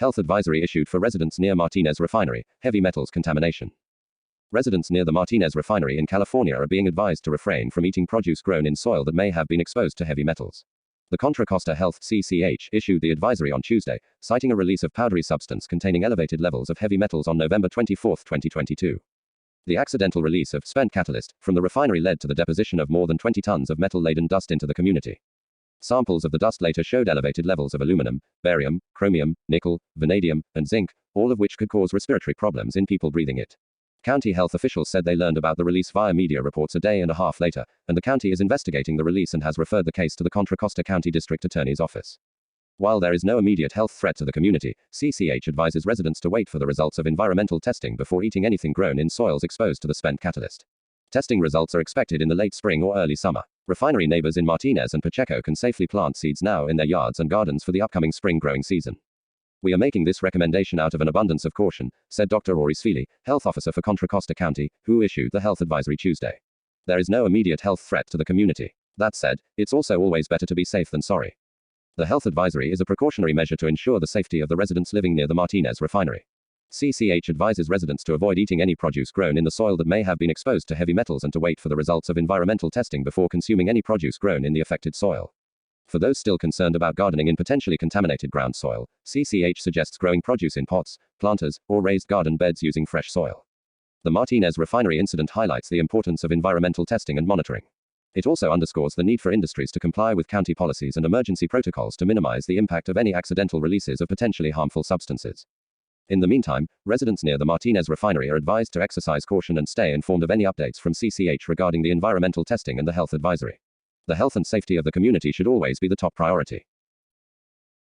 Health advisory issued for residents near Martinez Refinery, heavy metals contamination. Residents near the Martinez Refinery in California are being advised to refrain from eating produce grown in soil that may have been exposed to heavy metals. The Contra Costa Health (CCH) issued the advisory on Tuesday, citing a release of powdery substance containing elevated levels of heavy metals on November 24, 2022. The accidental release of spent catalyst from the refinery led to the deposition of more than 20 tons of metal-laden dust into the community. Samples of the dust later showed elevated levels of aluminum, barium, chromium, nickel, vanadium, and zinc, all of which could cause respiratory problems in people breathing it. County health officials said they learned about the release via media reports a day and a half later, and the county is investigating the release and has referred the case to the Contra Costa County District Attorney's Office. While there is no immediate health threat to the community, CCH advises residents to wait for the results of environmental testing before eating anything grown in soils exposed to the spent catalyst. Testing results are expected in the late spring or early summer. Refinery neighbors in Martinez and Pacheco can safely plant seeds now in their yards and gardens for the upcoming spring growing season. We are making this recommendation out of an abundance of caution, said Dr. Rory Sfili, health officer for Contra Costa County, who issued the health advisory Tuesday. There is no immediate health threat to the community. That said, it's also always better to be safe than sorry. The health advisory is a precautionary measure to ensure the safety of the residents living near the Martinez Refinery. CCH advises residents to avoid eating any produce grown in the soil that may have been exposed to heavy metals and to wait for the results of environmental testing before consuming any produce grown in the affected soil. For those still concerned about gardening in potentially contaminated ground soil, CCH suggests growing produce in pots, planters, or raised garden beds using fresh soil. The Martinez Refinery incident highlights the importance of environmental testing and monitoring. It also underscores the need for industries to comply with county policies and emergency protocols to minimize the impact of any accidental releases of potentially harmful substances. In the meantime, residents near the Martinez Refinery are advised to exercise caution and stay informed of any updates from CCH regarding the environmental testing and the health advisory. The health and safety of the community should always be the top priority.